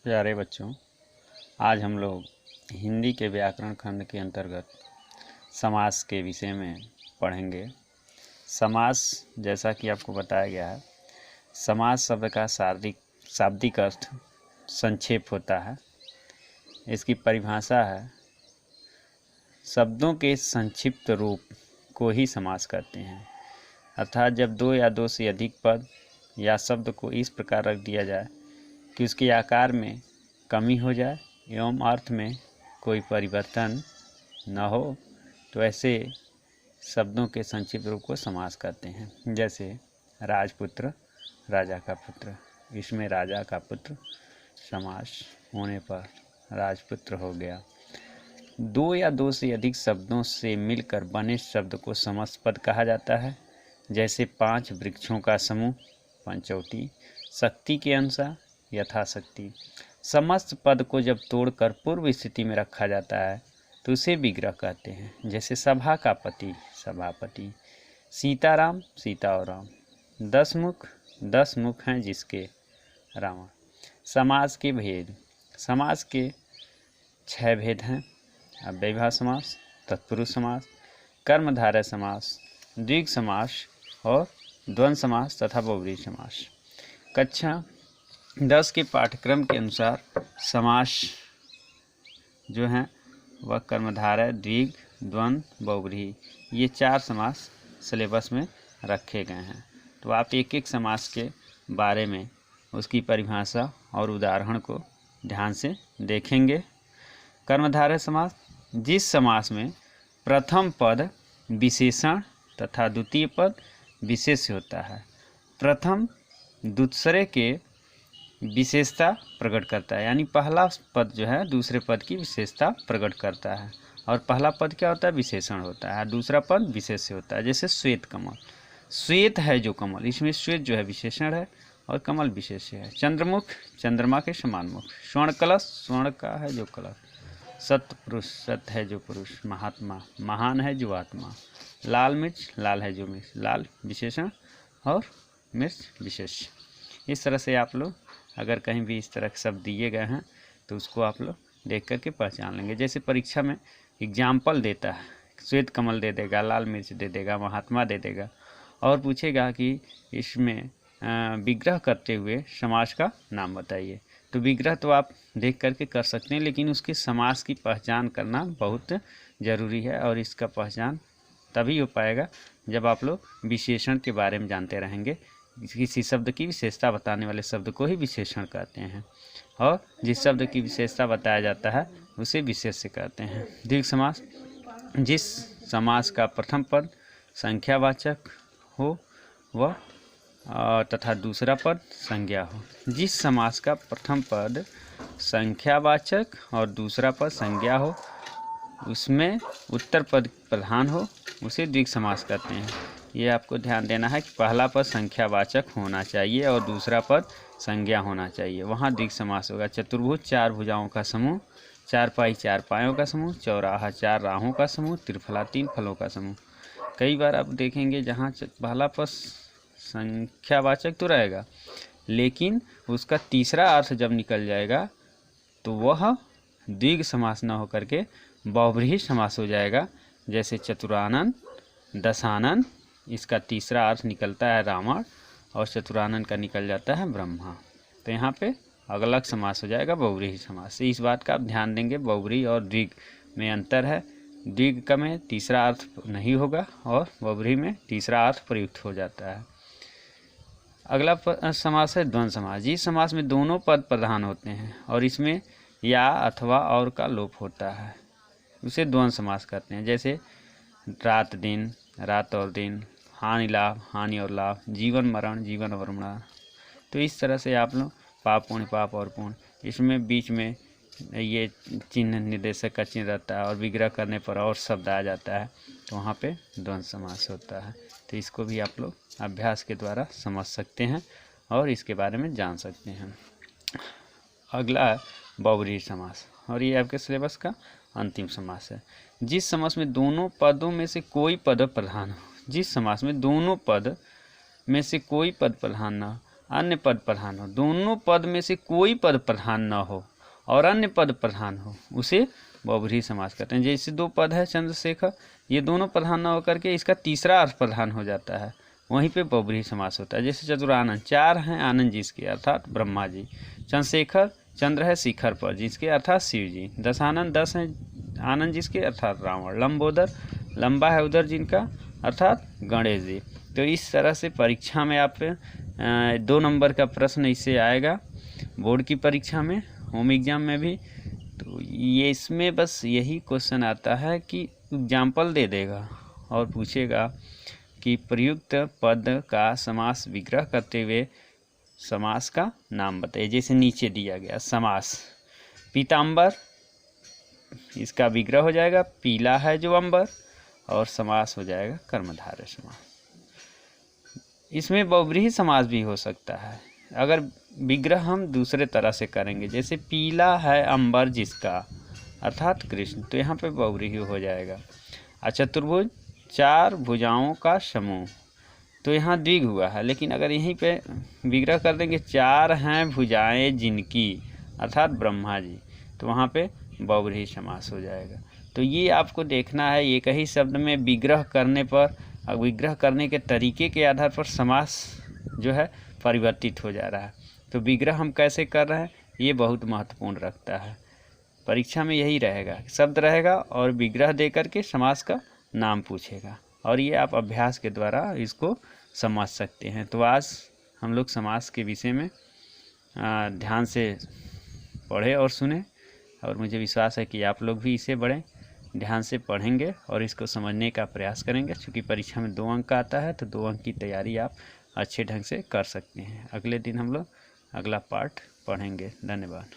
प्यारे बच्चों, आज हम लोग हिंदी के व्याकरण खंड के अंतर्गत समास के विषय में पढ़ेंगे। समास, जैसा कि आपको बताया गया है, समास शब्द का शाब्दिक अर्थ संक्षेप होता है। इसकी परिभाषा है, शब्दों के संक्षिप्त रूप को ही समास कहते हैं। अर्थात जब दो या दो से अधिक पद या शब्द को इस प्रकार रख दिया जाए कि उसके आकार में कमी हो जाए एवं अर्थ में कोई परिवर्तन न हो, तो ऐसे शब्दों के संक्षिप्त रूप को समास कहते हैं। जैसे राजपुत्र, राजा का पुत्र, इसमें राजा का पुत्र समास होने पर राजपुत्र हो गया। दो या दो से अधिक शब्दों से मिलकर बने शब्द को समस्त पद कहा जाता है। जैसे 5 वृक्षों का समूह पंचवटी, शक्ति के अनुसार यथाशक्ति। समस्त पद को जब तोड़कर पूर्व स्थिति में रखा जाता है तो उसे विग्रह कहते हैं। जैसे सभा का पति सभापति, सीताराम सीता और राम, 10 मुख हैं जिसके रावण। समास के भेद, समास के 6 भेद हैं। अव्ययभाव समास, तत्पुरुष समास, कर्मधारय समास, द्विग समास और द्वंद्व समास तथा बहुव्रीहि समास। कक्षा 10 के पाठ्यक्रम के अनुसार समास जो हैं वह कर्मधारय, द्विग, द्वंद्व, बहुव्रीहि, ये 4 समास सिलेबस में रखे गए हैं। तो आप एक एक समास के बारे में उसकी परिभाषा और उदाहरण को ध्यान से देखेंगे। कर्मधारय समास, जिस समास में प्रथम पद विशेषण तथा द्वितीय पद विशेष्य होता है। प्रथम दूसरे के विशेषता प्रकट करता है, यानी पहला पद जो है दूसरे पद की विशेषता प्रकट करता है। और पहला पद क्या होता है? विशेषण होता है। दूसरा पद विशेष्य होता है। जैसे श्वेत कमल, श्वेत है जो कमल, इसमें श्वेत जो है विशेषण है और कमल विशेष्य है। चंद्रमुख, चंद्रमा के समान मुख। स्वर्ण कलश, स्वर्ण का है जो कलश। सत्य पुरुष, सत्य है जो पुरुष। महात्मा, महान है जो आत्मा। लाल मिर्च, लाल है जो मिर्च। लाल विशेषण और मिर्च विशेष्य। इस तरह से आप लोग अगर कहीं भी इस तरह के शब्द दिए गए हैं तो उसको आप लोग देख करके पहचान लेंगे। जैसे परीक्षा में एग्जाम्पल देता है, श्वेत कमल दे देगा, लाल मिर्च दे देगा, महात्मा दे देगा और पूछेगा कि इसमें विग्रह करते हुए समास का नाम बताइए। तो विग्रह तो आप देख करके कर सकते हैं, लेकिन उसके समास की पहचान करना बहुत ज़रूरी है। और इसका पहचान तभी हो पाएगा जब आप लोग विशेषण के बारे में जानते रहेंगे। किसी शब्द की विशेषता बताने वाले शब्द को ही विशेषण कहते हैं और जिस शब्द की विशेषता बताया जाता है उसे विशेष्य कहते हैं। द्विग समास, जिस समास का प्रथम पद संख्यावाचक हो वह तथा दूसरा पद संज्ञा हो। जिस समास का प्रथम पद संख्यावाचक और दूसरा पद संज्ञा हो, उसमें उत्तर पद प्रधान हो, उसे द्विग समास कहते हैं। ये आपको ध्यान देना है कि पहला पद संख्यावाचक होना चाहिए और दूसरा पद संज्ञा होना चाहिए, वहाँ द्विग समास होगा। चतुर्भुज, 4 भुजाओं का समूह। चारपाई, 4 पायों का समूह। चौराहा, 4 राहों का समूह। त्रिफला, 3 फलों का समूह। कई बार आप देखेंगे जहाँ पहला पद संख्यावाचक तो रहेगा, लेकिन उसका तीसरा अर्थ जब निकल जाएगा तो वह द्विग समास न होकर के बहुव्रीहि समास हो जाएगा। जैसे चतुरानन, दशानन, इसका तीसरा अर्थ निकलता है रावण और चतुरानन का निकल जाता है ब्रह्मा। तो यहाँ पे अलग समास हो जाएगा बहुव्रीहि समास। इस बात का आप ध्यान देंगे, बहुव्रीहि और द्विग में अंतर है। द्विग का में तीसरा अर्थ नहीं होगा और बहुव्रीहि में तीसरा अर्थ प्रयुक्त हो जाता है। अगला समास है द्वंद्व समास। जिस समास में दोनों पद प्रधान होते हैं और इसमें या अथवा और का लोप होता है उसे द्वंद्व समास कहते हैं। जैसे रात दिन, रात और दिन, हानि लाभ, हानि और लाभ, जीवन मरण, जीवन और मरण। तो इस तरह से आप लोग पाप पुण्य, पाप और पुण्य, इसमें बीच में ये चिन्ह, निर्देशक का चिन्ह रहता है और विग्रह करने पर और शब्द आ जाता है तो वहाँ पे द्वंद्व समास होता है। तो इसको भी आप लोग अभ्यास के द्वारा समझ सकते हैं और इसके बारे में जान सकते हैं। अगला बहुव्रीहि समास और ये आपके सिलेबस का अंतिम समास है। जिस समास में दोनों पदों में से कोई पद प्रधान हो, जिस समास में दोनों पद में से कोई पद प्रधान न अन्य पद प्रधान हो, दोनों पद में से कोई पद प्रधान न हो और अन्य पद प्रधान हो, उसे बहुब्रीहि समास कहते हैं। जैसे दो पद है चंद्रशेखर, ये दोनों प्रधान न होकर के इसका तीसरा अर्थ प्रधान हो जाता है, वहीं पे बहुब्रीहि समास होता है। जैसे चतुरानन, चार हैं आनंद जिसके अर्थात ब्रह्मा जी। चंद्रशेखर, चंद्र है शिखर पर जिसके अर्थात शिव जी। दशानन, 10 हैं आनंद जिसके अर्थात रावण। लंबोदर, लंबा है उदर जिनका अर्थात गणेश जी। तो इस तरह से परीक्षा में आप 2 नंबर का प्रश्न इससे आएगा बोर्ड की परीक्षा में, होम एग्जाम में भी। तो ये इसमें बस यही क्वेश्चन आता है कि एग्जाम्पल दे देगा और पूछेगा कि प्रयुक्त पद का समास विग्रह करते हुए समास का नाम बताइए। जैसे नीचे दिया गया समास, पीताम्बर, इसका विग्रह हो जाएगा पीला है जो अंबर, और समास हो जाएगा कर्मधारय समास। इसमें बहुब्रीहि समास भी हो सकता है अगर विग्रह हम दूसरे तरह से करेंगे। जैसे पीला है अंबर जिसका अर्थात कृष्ण, तो यहाँ पे बहुब्रीहि हो जाएगा। चतुर्भुज, 4 भुजाओं का समूह, तो यहाँ द्विग हुआ है, लेकिन अगर यहीं पे विग्रह कर देंगे 4 हैं भुजाएं जिनकी अर्थात ब्रह्मा जी, तो वहाँ पे बहुब्रीहि समास हो जाएगा। तो ये आपको देखना है, एक ही शब्द में विग्रह करने पर, विग्रह करने के तरीके के आधार पर समास जो है परिवर्तित हो जा रहा है। तो विग्रह हम कैसे कर रहे हैं ये बहुत महत्वपूर्ण रखता है। परीक्षा में यही रहेगा, शब्द रहेगा और विग्रह दे करके समास का नाम पूछेगा, और ये आप अभ्यास के द्वारा इसको समझ सकते हैं। तो आज हम लोग समास के विषय में ध्यान से पढ़े और सुने, और मुझे विश्वास है कि आप लोग भी इसे बड़े ध्यान से पढ़ेंगे और इसको समझने का प्रयास करेंगे। चूँकि परीक्षा में 2 अंक आता है, तो 2 अंक की तैयारी आप अच्छे ढंग से कर सकते हैं। अगले दिन हम लोग अगला पार्ट पढ़ेंगे। धन्यवाद।